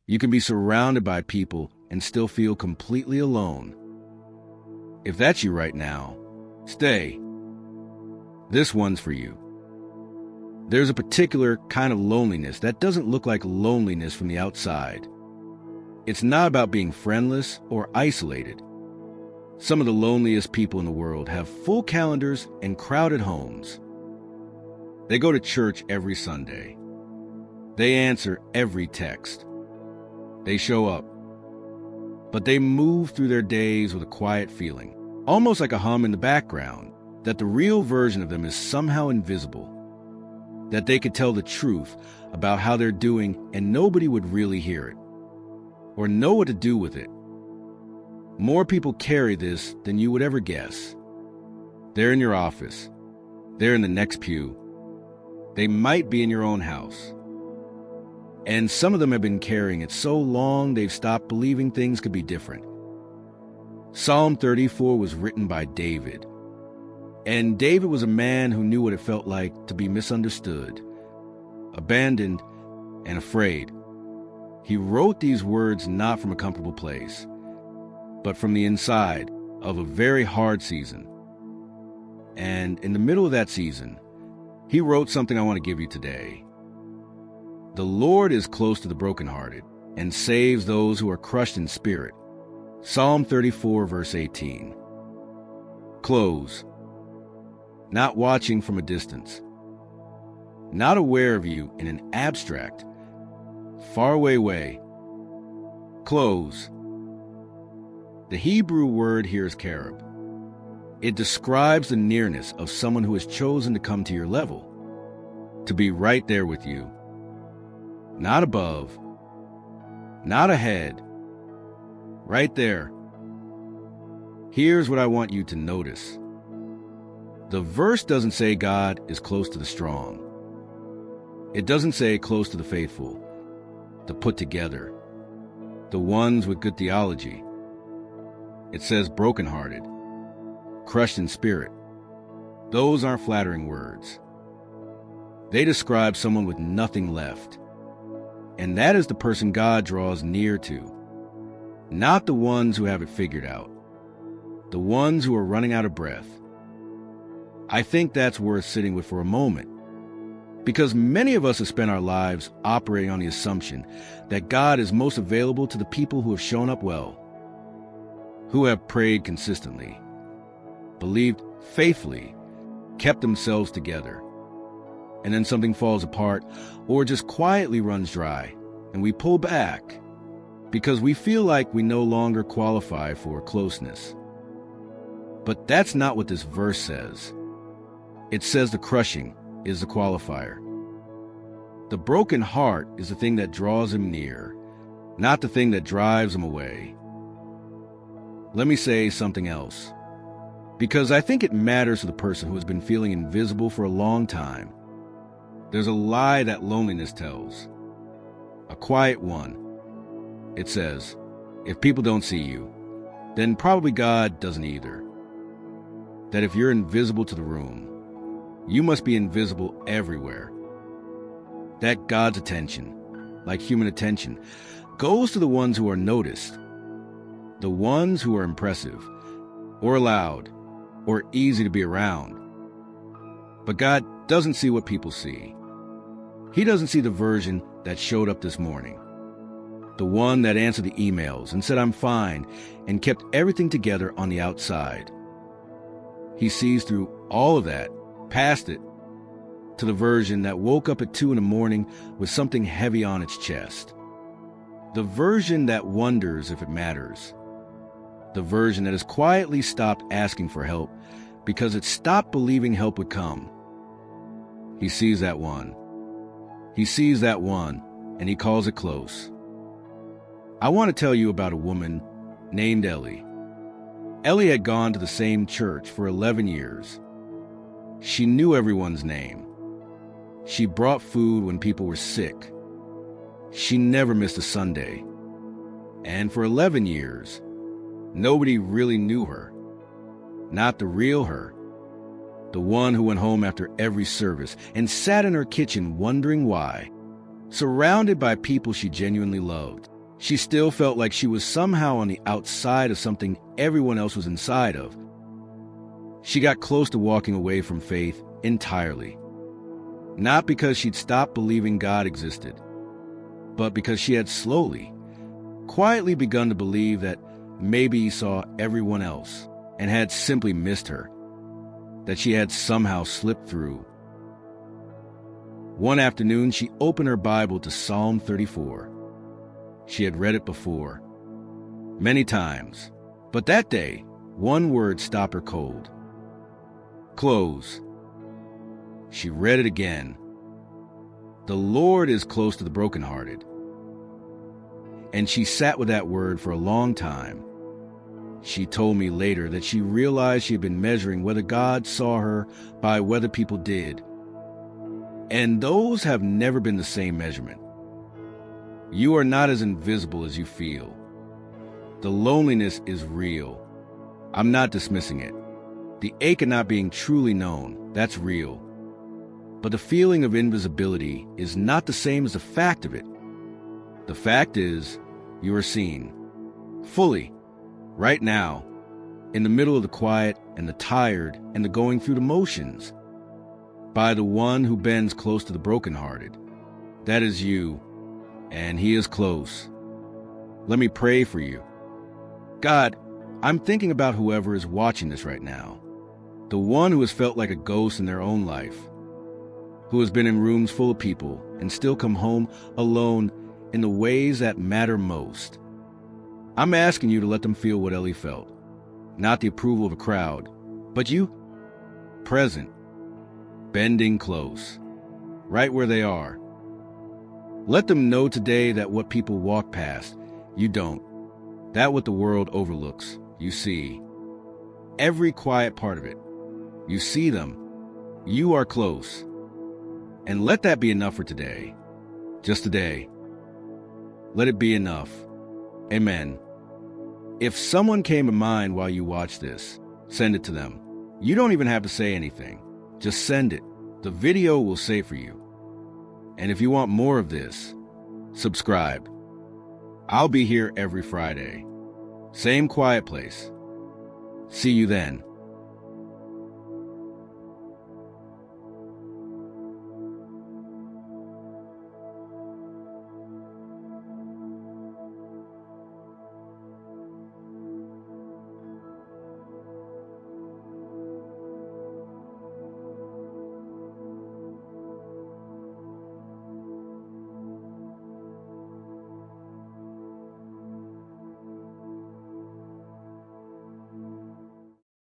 You can be surrounded by people and still feel completely alone. If that's you right now, stay. This one's for you. There's a particular kind of loneliness that doesn't look like loneliness from the outside. It's not about being friendless or isolated. Some of the loneliest people in the world have full calendars and crowded homes. They go to church every Sunday. They answer every text. They show up. But they move through their days with a quiet feeling, almost like a hum in the background, that the real version of them is somehow invisible, that they could tell the truth about how they're doing and nobody would really hear it, or know what to do with it. More people carry this than you would ever guess. They're in your office. They're in the next pew. They might be in your own house. And some of them have been carrying it so long they've stopped believing things could be different. Psalm 34 was written by David. And David was a man who knew what it felt like to be misunderstood, abandoned, and afraid. He wrote these words not from a comfortable place, but from the inside of a very hard season. And in the middle of that season, he wrote something I want to give you today. The Lord is close to the brokenhearted and saves those who are crushed in spirit. Psalm 34, verse 18. Close. Not watching from a distance. Not aware of you in an abstract, faraway way. Close. The Hebrew word here is cherub. It describes the nearness of someone who has chosen to come to your level, to be right there with you. Not above, not ahead, right there. Here's what I want you to notice. The verse doesn't say God is close to the strong. It doesn't say close to the faithful, the put together, the ones with good theology. It says brokenhearted, crushed in spirit. Those aren't flattering words. They describe someone with nothing left. And that is the person God draws near to. Not the ones who have it figured out. The ones who are running out of breath. I think that's worth sitting with for a moment. Because many of us have spent our lives operating on the assumption that God is most available to the people who have shown up well, who have prayed consistently, believed faithfully, kept themselves together. And then something falls apart or just quietly runs dry, and we pull back because we feel like we no longer qualify for closeness. But that's not what this verse says. It says the crushing is the qualifier. The broken heart is the thing that draws him near, not the thing that drives him away. Let me say something else, because I think it matters to the person who has been feeling invisible for a long time. There's a lie that loneliness tells, a quiet one. It says, if people don't see you, then probably God doesn't either. That if you're invisible to the room, you must be invisible everywhere. That God's attention, like human attention, goes to the ones who are noticed, the ones who are impressive, or loud, or easy to be around. But God doesn't see what people see. He doesn't see the version that showed up this morning, the one that answered the emails and said, I'm fine, and kept everything together on the outside. He sees through all of that, past it, to the version that woke up at 2 a.m. with something heavy on its chest. The version that wonders if it matters. The version that has quietly stopped asking for help because it stopped believing help would come. He sees that one. He sees that one, and he calls it close. I want to tell you about a woman named Ellie. Ellie had gone to the same church for 11 years. She knew everyone's name. She brought food when people were sick. She never missed a Sunday. And for 11 years, nobody really knew her. Not the real her. The one who went home after every service and sat in her kitchen wondering why, surrounded by people she genuinely loved. She still felt like she was somehow on the outside of something everyone else was inside of. She got close to walking away from faith entirely. Not because she'd stopped believing God existed, but because she had slowly, quietly begun to believe that maybe he saw everyone else and had simply missed her, that she had somehow slipped through. One afternoon, she opened her Bible to Psalm 34. She had read it before, many times, but that day, one word stopped her cold. Close. She read it again. The Lord is close to the brokenhearted. And she sat with that word for a long time. She told me later that she realized she had been measuring whether God saw her by whether people did. And those have never been the same measurement. You are not as invisible as you feel. The loneliness is real. I'm not dismissing it. The ache of not being truly known, that's real. But the feeling of invisibility is not the same as the fact of it. The fact is, you are seen, fully, right now, in the middle of the quiet and the tired and the going through the motions, by the one who bends close to the brokenhearted. That is you, and he is close. Let me pray for you. God, I'm thinking about whoever is watching this right now, the one who has felt like a ghost in their own life, who has been in rooms full of people and still come home alone in the ways that matter most. I'm asking you to let them feel what Ellie felt, not the approval of a crowd, but you, present, bending close, right where they are. Let them know today that what people walk past, you don't. That what the world overlooks, you see. Every quiet part of it. You see them. You are close. And let that be enough for today. Just today. Let it be enough. Amen. If someone came to mind while you watch this, send it to them. You don't even have to say anything. Just send it. The video will say for you. And if you want more of this, subscribe. I'll be here every Friday. Same quiet place. See you then.